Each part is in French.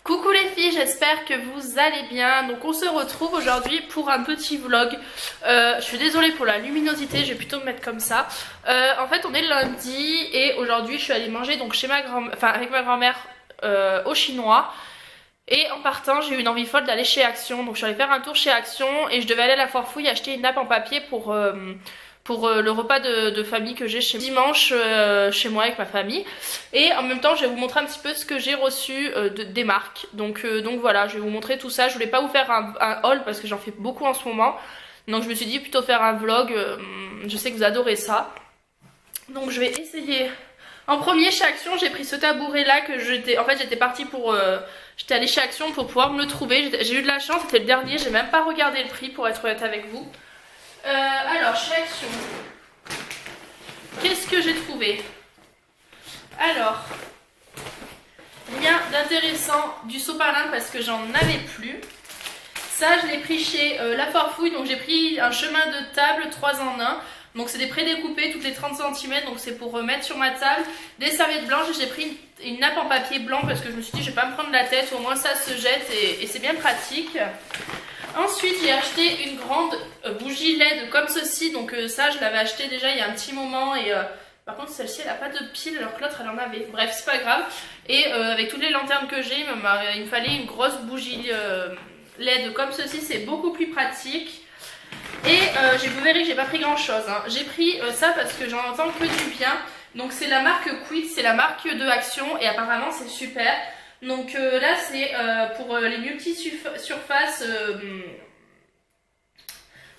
Coucou les filles, j'espère que vous allez bien. Donc on se retrouve aujourd'hui pour un petit vlog. Je suis désolée pour la luminosité, je vais plutôt me mettre comme ça. En fait on est lundi et aujourd'hui je suis allée manger donc chez ma grand-mère, enfin avec ma grand-mère au chinois. Et en partant j'ai eu une envie folle d'aller chez Action. Donc je suis allée faire un tour chez Action et je devais aller à la Foire Fouille acheter une nappe en papier pour le repas de famille que j'ai chez dimanche chez moi avec ma famille. Et en même temps je vais vous montrer un petit peu ce que j'ai reçu des marques. Donc voilà, je vais vous montrer tout ça. Je voulais pas vous faire un haul parce que j'en fais beaucoup en ce moment. Donc je me suis dit plutôt faire un vlog. Je sais que vous adorez ça. Donc je vais essayer. En premier chez Action j'ai pris ce tabouret là que j'étais... En fait j'étais partie pour... J'étais allée chez Action pour pouvoir me le trouver. J'ai eu de la chance, c'était le dernier. J'ai même pas regardé le prix pour être honnête avec vous. Alors, chez Action, qu'est-ce que j'ai trouvé? Alors, rien d'intéressant du sopalin parce que j'en avais plus. Ça, je l'ai pris chez La Foire Fouille, donc j'ai pris un chemin de table 3 en 1. Donc c'est des prédécoupés toutes les 30 cm, donc c'est pour mettre sur ma table. Des serviettes blanches, j'ai pris une nappe en papier blanc parce que je me suis dit je vais pas me prendre la tête, au moins ça se jette et c'est bien pratique. Ensuite j'ai acheté une grande bougie LED comme ceci, donc ça je l'avais acheté déjà il y a un petit moment et par contre celle-ci elle a pas de pile alors que l'autre elle en avait, bref c'est pas grave. Et avec toutes les lanternes que j'ai il me fallait une grosse bougie LED comme ceci, c'est beaucoup plus pratique. Et vous verrez que j'ai pas pris grand chose, hein. J'ai pris ça parce que j'en entends que du bien. Donc c'est la marque Quid, c'est la marque de Action et apparemment c'est super. Donc là c'est pour les multi-surfaces,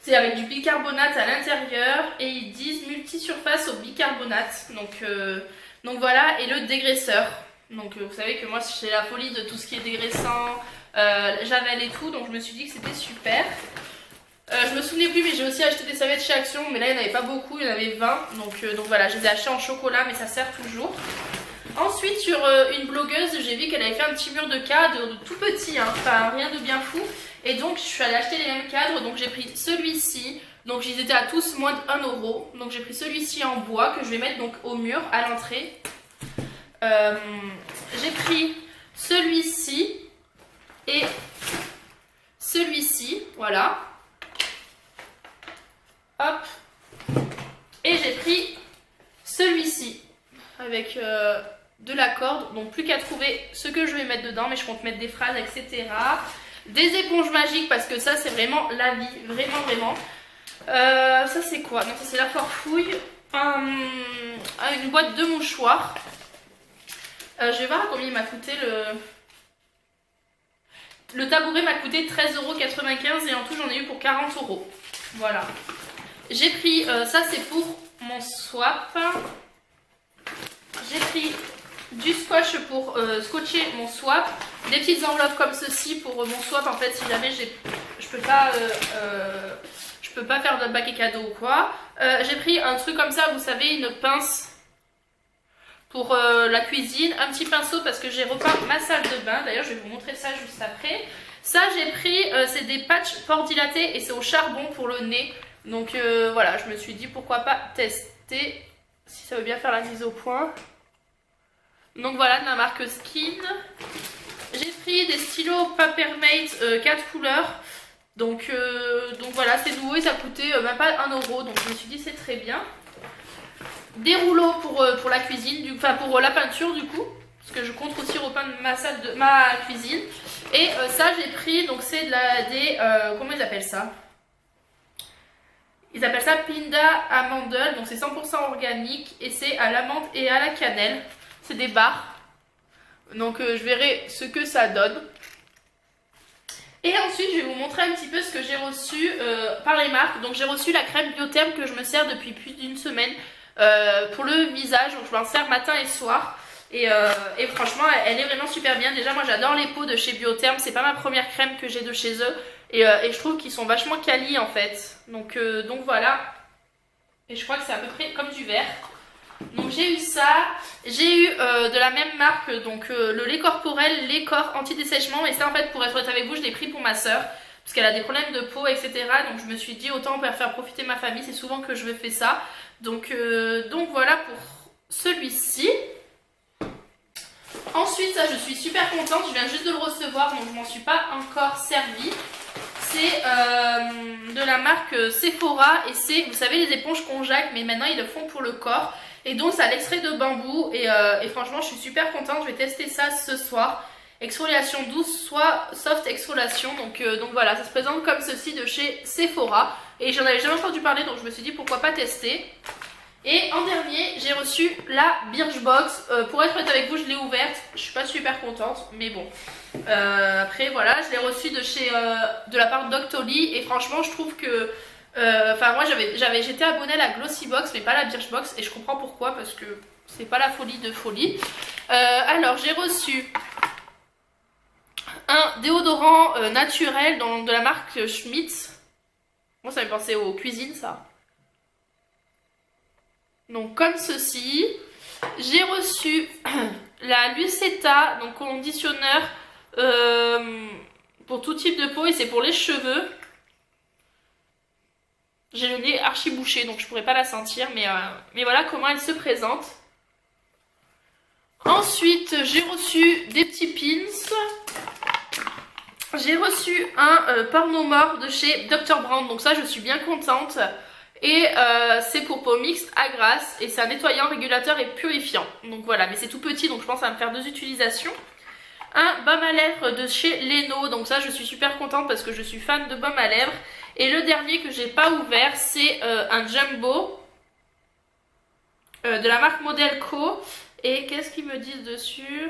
c'est avec du bicarbonate à l'intérieur et ils disent multi-surface au bicarbonate. Donc voilà, et le dégraisseur. Donc vous savez que moi j'ai la folie de tout ce qui est dégraissant, javel et tout, donc je me suis dit que c'était super. Je me souvenais plus mais j'ai aussi acheté des serviettes chez Action, mais là il n'y en avait pas beaucoup, il y en avait 20. Donc voilà, je les ai achetées en chocolat mais ça sert toujours. Ensuite sur une blogueuse j'ai vu qu'elle avait fait un petit mur de cadres tout petit, hein, enfin rien de bien fou. Et donc je suis allée acheter les mêmes cadres, donc j'ai pris celui-ci. Donc ils étaient à tous moins de 1 €. Donc j'ai pris celui-ci en bois que je vais mettre donc au mur à l'entrée. J'ai pris celui-ci et celui-ci, voilà. Hop. Et j'ai pris celui-ci avec de la corde, donc plus qu'à trouver ce que je vais mettre dedans, mais je compte mettre des phrases, etc. Des éponges magiques parce que ça c'est vraiment la vie, vraiment. Ça c'est quoi? Non, ça c'est La Foire Fouille. Une boîte de mouchoirs. Je vais voir à combien il m'a coûté le tabouret m'a coûté 13,95 € et en tout j'en ai eu pour 40 €. Voilà. J'ai pris, ça c'est pour mon swap. J'ai pris du scotch pour scotcher mon swap. Des petites enveloppes comme ceci pour mon swap en fait si jamais je peux pas faire de baquet cadeau ou quoi. J'ai pris un truc comme ça, vous savez, une pince pour la cuisine. Un petit pinceau parce que j'ai repeint ma salle de bain. D'ailleurs je vais vous montrer ça juste après. Ça j'ai pris, c'est des patchs pores dilatés et c'est au charbon pour le nez. Donc voilà, je me suis dit pourquoi pas tester si ça veut bien faire la mise au point. Donc voilà, de la marque Skin. J'ai pris des stylos Papermate 4 couleurs. Donc voilà, c'est nouveau et ça coûtait même pas 1 €. Donc je me suis dit c'est très bien. Des rouleaux pour la cuisine, enfin pour la peinture du coup. Parce que je compte aussi repeindre ma cuisine. Et ça j'ai pris, donc c'est comment ils appellent ça? Ils appellent ça Pinda Amandel, donc c'est 100% organique et c'est à l'amande et à la cannelle. C'est des barres. Donc je verrai ce que ça donne. Et ensuite je vais vous montrer un petit peu ce que j'ai reçu par les marques. Donc j'ai reçu la crème Biotherm que je me sers depuis plus d'une semaine pour le visage. Donc je m'en sers matin et soir. Et franchement elle est vraiment super bien. Déjà moi j'adore les peaux de chez Biotherm. C'est pas ma première crème que j'ai de chez eux. Et je trouve qu'ils sont vachement quali en fait. Donc voilà. Et je crois que c'est à peu près comme du verre. Donc j'ai eu ça. J'ai eu de la même marque, donc le lait corporel, lait corps anti-dessèchement. Et ça en fait pour être honnête avec vous je l'ai pris pour ma soeur. Parce qu'elle a des problèmes de peau etc. Donc je me suis dit autant on peut faire profiter ma famille. C'est souvent que je fais ça. Donc voilà pour celui-ci. Ensuite, ça je suis super contente, je viens juste de le recevoir donc je m'en suis pas encore servi. C'est de la marque Sephora et c'est, vous savez, les éponges Conjac, mais maintenant ils le font pour le corps. Et donc ça a l'extrait de bambou et franchement je suis super contente, je vais tester ça ce soir. Exfoliation douce, soit soft exfoliation, donc voilà, ça se présente comme ceci de chez Sephora. Et j'en avais jamais entendu parler donc je me suis dit pourquoi pas tester. Et en dernier, j'ai reçu la Birchbox. Pour être honnête avec vous, je l'ai ouverte. Je suis pas super contente, mais bon. Après, voilà, je l'ai reçue de la part d'Octoly. Et franchement, je trouve que... Enfin, moi, j'étais abonnée à la Glossybox, mais pas à la Birchbox. Et je comprends pourquoi, parce que c'est pas la folie de folie. Alors, j'ai reçu un déodorant naturel de la marque Schmitz. Moi, ça me fait penser aux cuisines, ça. Donc comme ceci, j'ai reçu la Lucetta, donc conditionneur pour tout type de peau et c'est pour les cheveux. J'ai le nez archi bouché donc je pourrais pas la sentir mais voilà comment elle se présente. Ensuite j'ai reçu des petits pins. J'ai reçu un porno mort de chez Dr. Brown, donc ça je suis bien contente. Et c'est pour peau mixte à grasse et c'est un nettoyant, régulateur et purifiant. Donc voilà, mais c'est tout petit donc je pense que ça va me faire 2 utilisations. Un baume à lèvres de chez Leno, donc ça je suis super contente parce que je suis fan de baume à lèvres. Et le dernier que j'ai pas ouvert c'est un jumbo de la marque Model Co. Et qu'est-ce qu'ils me disent dessus?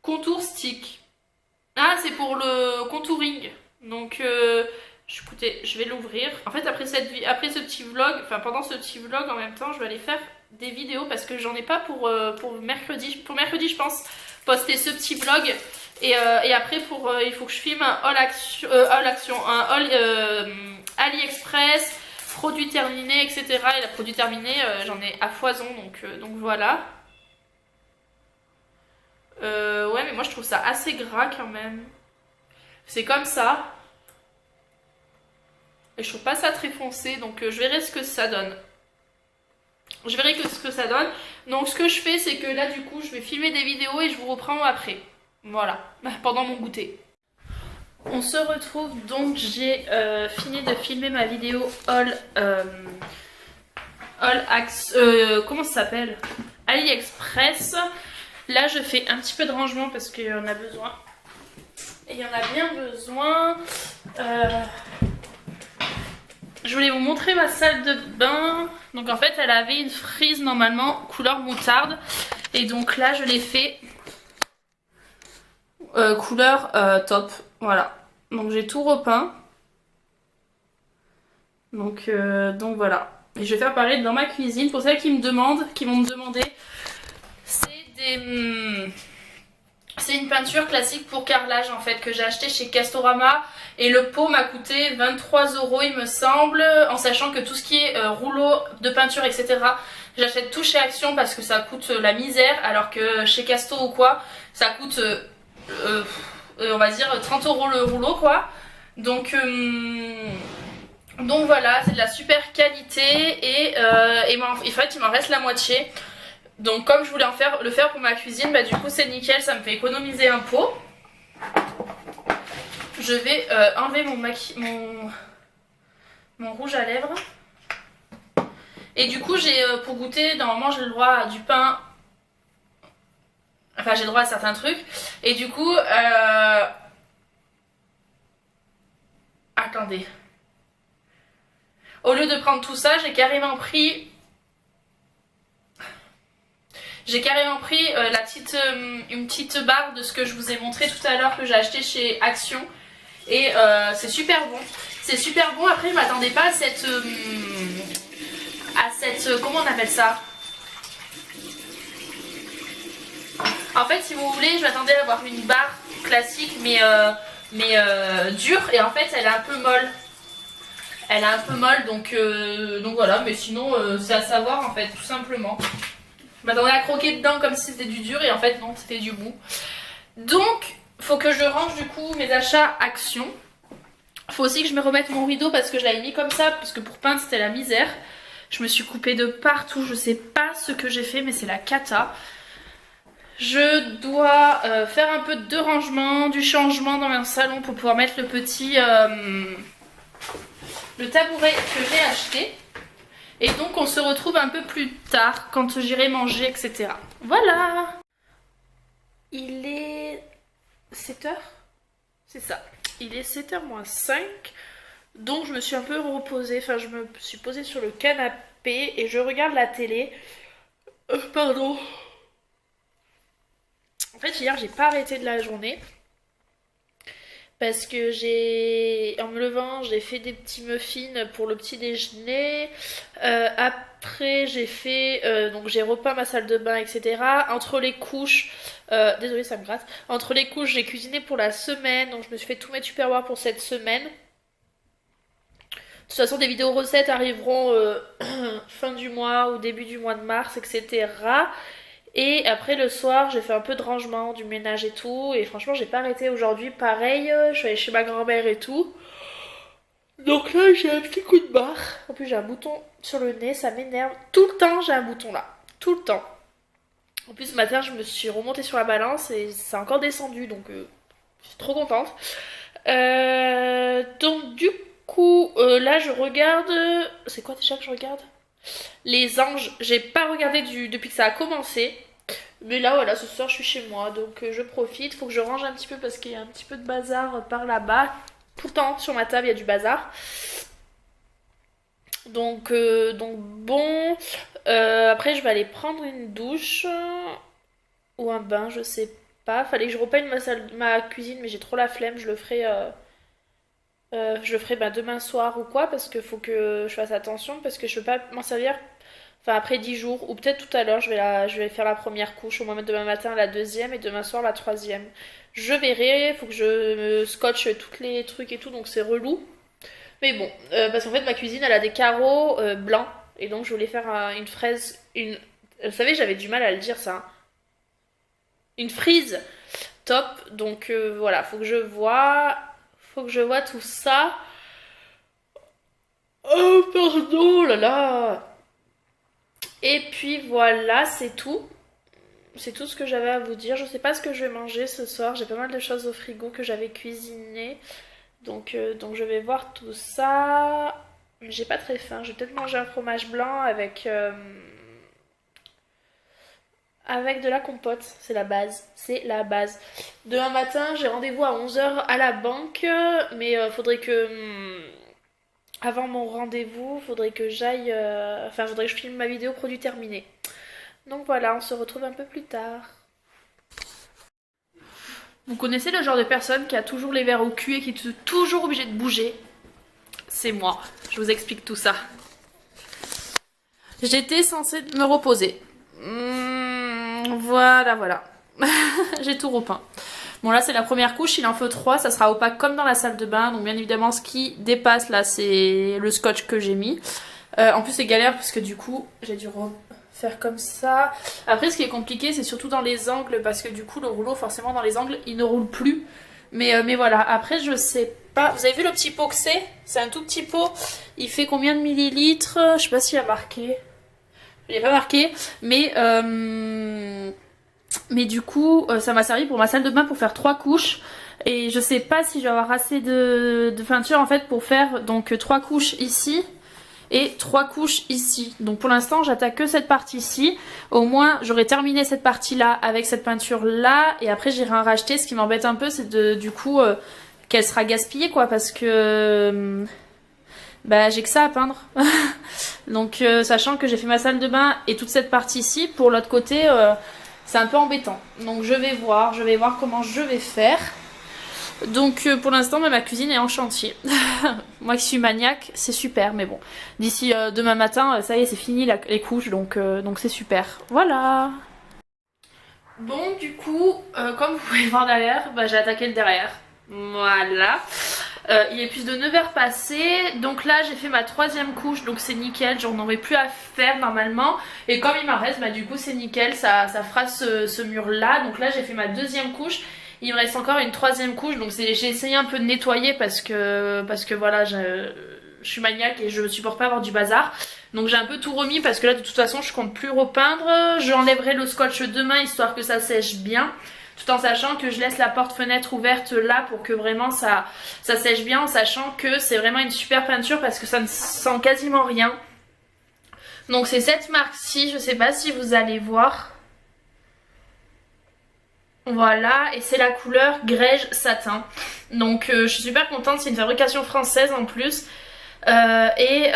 Contour stick. Ah c'est pour le contouring. Donc... écoutez, je vais l'ouvrir. En fait, après ce petit vlog, enfin pendant ce petit vlog, en même temps, je vais aller faire des vidéos parce que j'en ai pas pour mercredi. Pour mercredi, je pense poster ce petit vlog. Et après, il faut que je filme un AliExpress, produits terminés, etc. Et la produit terminé, j'en ai à foison, donc voilà. Ouais, mais moi je trouve ça assez gras quand même. C'est comme ça. Et je trouve pas ça très foncé, donc je verrai ce que ça donne. Je verrai ce que ça donne. Donc ce que je fais, c'est que là du coup, je vais filmer des vidéos et je vous reprends après. Voilà, pendant mon goûter. On se retrouve, donc j'ai fini de filmer ma vidéo comment ça s'appelle? AliExpress. Là je fais un petit peu de rangement parce qu'il y en a besoin. Et il y en a bien besoin. Je voulais vous montrer ma salle de bain. Donc en fait elle avait une frise normalement couleur moutarde. Et donc là je l'ai fait couleur top. Voilà. Donc j'ai tout repeint. Donc voilà. Et je vais faire pareil dans ma cuisine. Pour celles qui vont me demander, c'est une peinture classique pour carrelage en fait que j'ai acheté chez Castorama. Et le pot m'a coûté 23 € il me semble, en sachant que tout ce qui est rouleau de peinture etc. J'achète tout chez Action parce que ça coûte la misère, alors que chez Casto ou quoi ça coûte on va dire 30 € le rouleau quoi. Donc voilà, c'est de la super qualité et en fait il m'en reste la moitié. Donc comme je voulais le faire pour ma cuisine, bah du coup c'est nickel, ça me fait économiser un pot. Je vais enlever mon rouge à lèvres. Et du coup j'ai pour goûter, normalement j'ai le droit à du pain. Enfin j'ai le droit à certains trucs. Et du coup attendez. Au lieu de prendre tout ça, j'ai carrément pris une petite barre de ce que je vous ai montré tout à l'heure que j'ai acheté chez Action. Et c'est super bon. C'est super bon. Après, je m'attendais pas à cette comment on appelle ça? En fait, si vous voulez, je m'attendais à avoir une barre classique, mais dure. Et en fait, elle est un peu molle. Elle est un peu molle, donc voilà. Mais sinon, c'est à savoir en fait, tout simplement. Je m'attendais à croquer dedans comme si c'était du dur et en fait non, c'était du mou. Donc faut que je range du coup mes achats Action. Faut aussi que je me remette mon rideau parce que je l'avais mis comme ça, parce que pour peindre c'était la misère. Je me suis coupée de partout, je sais pas ce que j'ai fait mais c'est la cata. Je dois faire un peu de rangement, du changement dans mon salon pour pouvoir mettre le petit le tabouret que j'ai acheté. Et donc on se retrouve un peu plus tard quand j'irai manger, etc. Voilà. Il est 7h. C'est ça. Il est 7h moins 5. Donc je me suis un peu reposée. Enfin je me suis posée sur le canapé et je regarde la télé. Pardon. En fait hier j'ai pas arrêté de la journée. Parce que en me levant, j'ai fait des petits muffins pour le petit déjeuner. Après, j'ai fait, donc j'ai repeint ma salle de bain, etc. Entre les couches, désolée, ça me gratte. Entre les couches, j'ai cuisiné pour la semaine, donc je me suis fait tous mes tupperwares pour cette semaine. De toute façon, des vidéos recettes arriveront fin du mois ou début du mois de mars, etc. Et après le soir, j'ai fait un peu de rangement, du ménage et tout. Et franchement, j'ai pas arrêté aujourd'hui. Pareil, je suis allée chez ma grand-mère et tout. Donc là, j'ai un petit coup de barre. En plus, j'ai un bouton sur le nez, ça m'énerve. Tout le temps, j'ai un bouton là. Tout le temps. En plus, ce matin, je me suis remontée sur la balance et ça a encore descendu. Donc, je suis trop contente. Donc, du coup, là, je regarde... C'est quoi déjà que je regarde? Les anges. J'ai pas regardé depuis que ça a commencé. Mais là voilà, ce soir je suis chez moi, donc je profite. Faut que je range un petit peu parce qu'il y a un petit peu de bazar par là-bas. Tout le temps sur ma table il y a du bazar. Donc bon. Après je vais aller prendre une douche ou un bain, je sais pas. Fallait que je repeigne ma cuisine, mais j'ai trop la flemme. Je le ferai demain soir ou quoi, parce qu'il faut que je fasse attention, parce que je peux pas m'en servir. Enfin, après 10 jours, ou peut-être tout à l'heure, je vais faire la première couche, au moins demain matin la deuxième, et demain soir la troisième. Je verrai, faut que je me scotche tous les trucs et tout, donc c'est relou. Mais bon, parce qu'en fait ma cuisine elle a des carreaux blancs, et donc je voulais faire une fraise, Vous savez, j'avais du mal à le dire ça. Hein. Une frise top, donc voilà, faut que je vois tout ça. Oh pardon, là là. Et puis voilà, c'est tout. C'est tout ce que j'avais à vous dire. Je sais pas ce que je vais manger ce soir. J'ai pas mal de choses au frigo que j'avais cuisinées. Donc je vais voir tout ça. J'ai pas très faim. Je vais peut-être manger un fromage blanc avec de la compote. C'est la base. C'est la base. Demain matin, j'ai rendez-vous à 11h à la banque. Mais faudrait que... avant mon rendez-vous, faudrait que j'aille... faudrait que je filme ma vidéo produit terminé. Donc voilà, on se retrouve un peu plus tard. Vous connaissez le genre de personne qui a toujours les verres au cul et qui est toujours obligé de bouger? C'est moi. Je vous explique tout ça. J'étais censée me reposer. Voilà. J'ai tout repeint. Bon là c'est la première couche, il en faut 3, ça sera opaque comme dans la salle de bain. Donc bien évidemment ce qui dépasse là c'est le scotch que j'ai mis. En plus c'est galère parce que du coup j'ai dû faire comme ça. Après ce qui est compliqué c'est surtout dans les angles parce que du coup le rouleau forcément dans les angles il ne roule plus. Mais voilà, après je sais pas. Vous avez vu le petit pot que c'est? C'est un tout petit pot. Il fait combien de millilitres? Je sais pas s'il a marqué. Je l'ai pas marqué. Mais du coup ça m'a servi pour ma salle de bain pour faire 3 couches. Et je sais pas si je vais avoir assez de peinture en fait pour faire donc 3 couches ici. Et 3 couches ici. Donc pour l'instant j'attaque que cette partie-ci. Au moins j'aurai terminé cette partie-là avec cette peinture-là. Et après j'irai en racheter. Ce qui m'embête un peu c'est du coup qu'elle sera gaspillée quoi. Parce que j'ai que ça à peindre. Donc sachant que j'ai fait ma salle de bain et toute cette partie-ci, pour l'autre côté c'est un peu embêtant. Donc je vais voir comment je vais faire. Donc pour l'instant ma cuisine est en chantier. Moi qui suis maniaque c'est super, mais bon d'ici demain matin ça y est c'est fini les couches donc c'est super. Voilà. Bon du coup comme vous pouvez voir derrière j'ai attaqué le derrière. Voilà. Il est plus de 9h passées. Donc là j'ai fait ma 3e couche. Donc c'est nickel, j'en aurai plus à faire normalement. Et comme il m'en reste du coup c'est nickel. Ça fera ce mur là. Donc là j'ai fait ma 2e couche. Il me reste encore une 3e couche, donc j'ai essayé un peu de nettoyer parce que voilà, je je suis maniaque et je supporte pas avoir du bazar. Donc j'ai un peu tout remis parce que là de toute façon je compte plus repeindre. J'enlèverai le scotch demain histoire que ça sèche bien. Tout en sachant que je laisse la porte-fenêtre ouverte là pour que vraiment ça sèche bien, en sachant que c'est vraiment une super peinture parce que ça ne sent quasiment rien. Donc c'est cette marque-ci, je sais pas si vous allez voir. Voilà, et c'est la couleur Grège Satin. Donc je suis super contente, c'est une fabrication française en plus. Et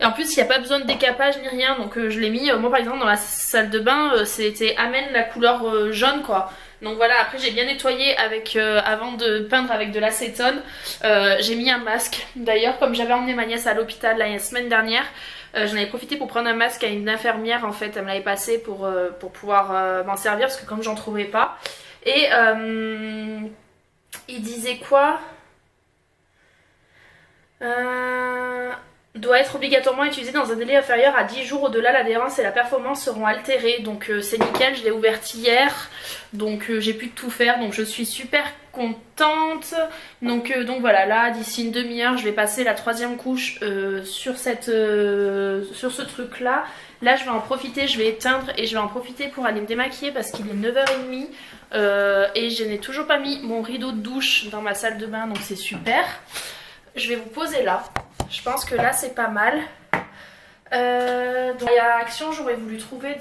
en plus il n'y a pas besoin de décapage ni rien, donc je l'ai mis, moi par exemple dans la salle de bain, c'était amène la couleur jaune quoi. Donc voilà, après j'ai bien nettoyé avec avant de peindre avec de l'acétone. J'ai mis un masque, d'ailleurs comme j'avais emmené ma nièce à l'hôpital la semaine dernière, j'en avais profité pour prendre un masque à une infirmière en fait, elle me l'avait passé pour pouvoir m'en servir parce que comme j'en trouvais pas. Et il disait quoi doit être obligatoirement utilisé dans un délai inférieur à 10 jours, au-delà l'adhérence et la performance seront altérées. Donc c'est nickel, je l'ai ouverte hier, donc j'ai pu tout faire, donc je suis super contente. Donc voilà, là d'ici une demi-heure je vais passer la 3e couche sur ce truc là. Là je vais en profiter, je vais éteindre et je vais en profiter pour aller me démaquiller parce qu'il est 9h30 et je n'ai toujours pas mis mon rideau de douche dans ma salle de bain, donc c'est super. Je vais vous poser là. Je pense que là c'est pas mal. Donc à Action j'aurais voulu trouver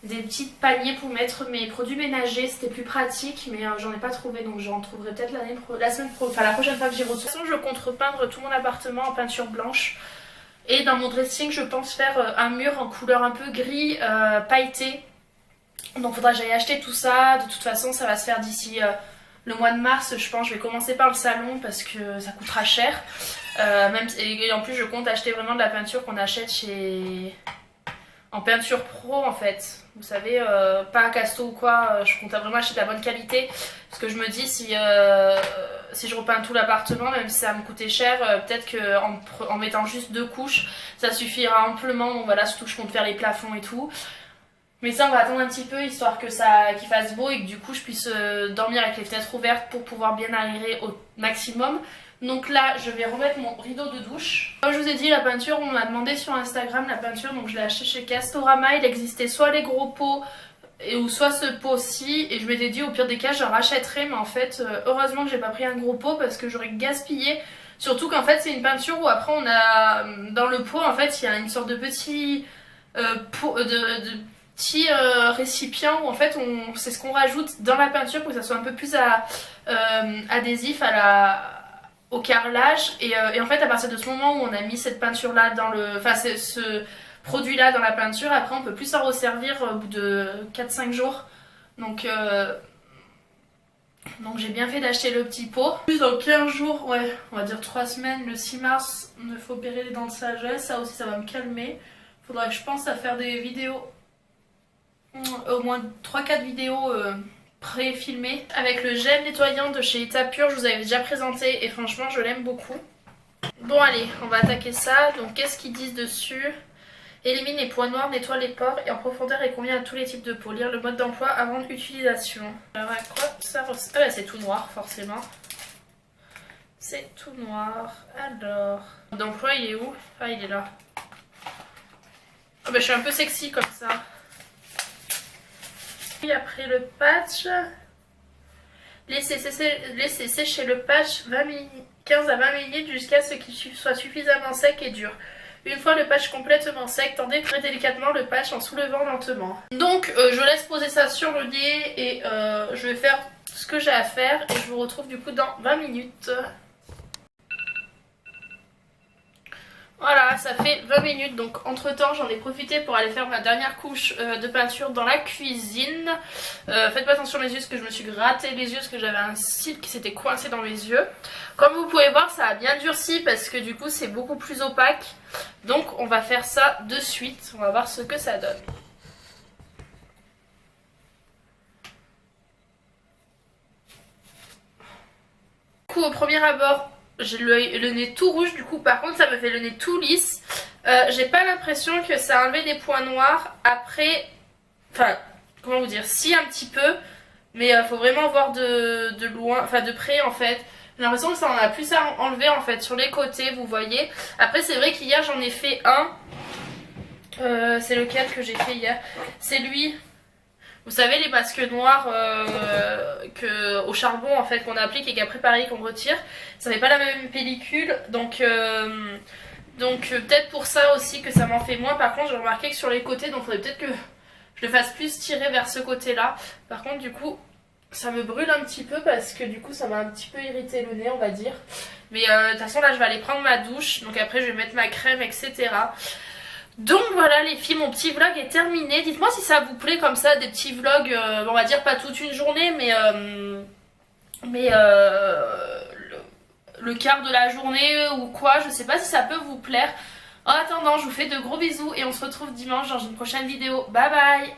des petits paniers pour mettre mes produits ménagers. C'était plus pratique mais j'en ai pas trouvé, donc j'en trouverai peut-être la prochaine fois que j'y retourne. De toute façon je compte repeindre tout mon appartement en peinture blanche. Et dans mon dressing je pense faire un mur en couleur un peu gris pailleté. Donc faudra que j'aille acheter tout ça. De toute façon ça va se faire d'ici le mois de mars, je pense. Je vais commencer par le salon parce que ça coûtera cher. Et en plus je compte acheter vraiment de la peinture qu'on achète en peinture pro en fait. Vous savez, pas à Casto ou quoi, je compte vraiment acheter de la bonne qualité. Parce que je me dis si je repeins tout l'appartement, même si ça va me coûter cher, peut-être qu'en mettant juste 2 couches, ça suffira amplement. Donc voilà, surtout que je compte faire les plafonds et tout. Mais ça on va attendre un petit peu histoire que qu'il fasse beau et que du coup je puisse dormir avec les fenêtres ouvertes pour pouvoir bien aérer au maximum. Donc là je vais remettre mon rideau de douche. Comme je vous ai dit, la peinture, on m'a demandé sur Instagram la peinture, donc je l'ai acheté chez Castorama. Il existait soit les gros pots ou soit ce pot-ci, et je m'étais dit au pire des cas j'en rachèterai, mais en fait heureusement que j'ai pas pris un gros pot parce que j'aurais gaspillé. Surtout qu'en fait c'est une peinture où après on a dans le pot en fait il y a une sorte de petit pot petit récipient où en fait c'est ce qu'on rajoute dans la peinture pour que ça soit un peu plus adhésif au carrelage et en fait à partir de ce moment où on a mis cette peinture là ce produit là dans la peinture, après on peut plus s'en resservir au bout de 4-5 jours, donc j'ai bien fait d'acheter le petit pot. Plus dans 15 jours, ouais on va dire 3 semaines, le 6 mars on me fait opérer les dents de sagesse, ça aussi ça va me calmer. Faudrait que je pense à faire des vidéos, au moins 3-4 vidéos pré-filmées avec le gel nettoyant de chez Etapure. Je vous avais déjà présenté et franchement je l'aime beaucoup. Bon allez, on va attaquer ça. Donc qu'est-ce qu'ils disent dessus? Élimine les points noirs, nettoie les pores et en profondeur et convient à tous les types de peau. Lire le mode d'emploi avant l'utilisation. Alors à quoi ça ressemble? Ah bah c'est tout noir forcément. C'est tout noir. Alors, le mode d'emploi il est où? Ah il est là. Ah bah je suis un peu sexy comme ça. Et après le patch, laissez sécher le patch 15 à 20 ml jusqu'à ce qu'il soit suffisamment sec et dur. Une fois le patch complètement sec, tendez très délicatement le patch en soulevant lentement. Donc je laisse poser ça sur le nez et je vais faire ce que j'ai à faire et je vous retrouve du coup dans 20 minutes. Voilà, ça fait 20 minutes, donc entre temps j'en ai profité pour aller faire ma dernière couche de peinture dans la cuisine. Faites pas attention à mes yeux parce que je me suis gratté les yeux parce que j'avais un cil qui s'était coincé dans mes yeux. Comme vous pouvez voir, ça a bien durci parce que du coup c'est beaucoup plus opaque. Donc on va faire ça de suite, on va voir ce que ça donne. Du coup au premier abord, j'ai le nez tout rouge, du coup par contre ça me fait le nez tout lisse. J'ai pas l'impression que ça a enlevé des points noirs après, enfin comment vous dire, si un petit peu, mais faut vraiment voir de loin, enfin de près en fait. J'ai l'impression que ça en a plus à enlever en fait sur les côtés, vous voyez. Après c'est vrai qu'hier j'en ai fait un. C'est lequel que j'ai fait hier? C'est lui. Vous savez les masques noirs au charbon en fait qu'on applique et qu'après pareil qu'on retire. Ça fait pas la même pellicule donc peut-être pour ça aussi que ça m'en fait moins. Par contre j'ai remarqué que sur les côtés, donc il faudrait peut-être que je le fasse plus tirer vers ce côté là. Par contre du coup ça me brûle un petit peu parce que du coup ça m'a un petit peu irrité le nez on va dire. Mais de toute façon là je vais aller prendre ma douche, donc après je vais mettre ma crème etc. Donc voilà les filles, mon petit vlog est terminé. Dites-moi si ça vous plaît comme ça, des petits vlogs, on va dire pas toute une journée, mais le quart de la journée ou quoi, je sais pas si ça peut vous plaire. En attendant, je vous fais de gros bisous et on se retrouve dimanche dans une prochaine vidéo. Bye bye!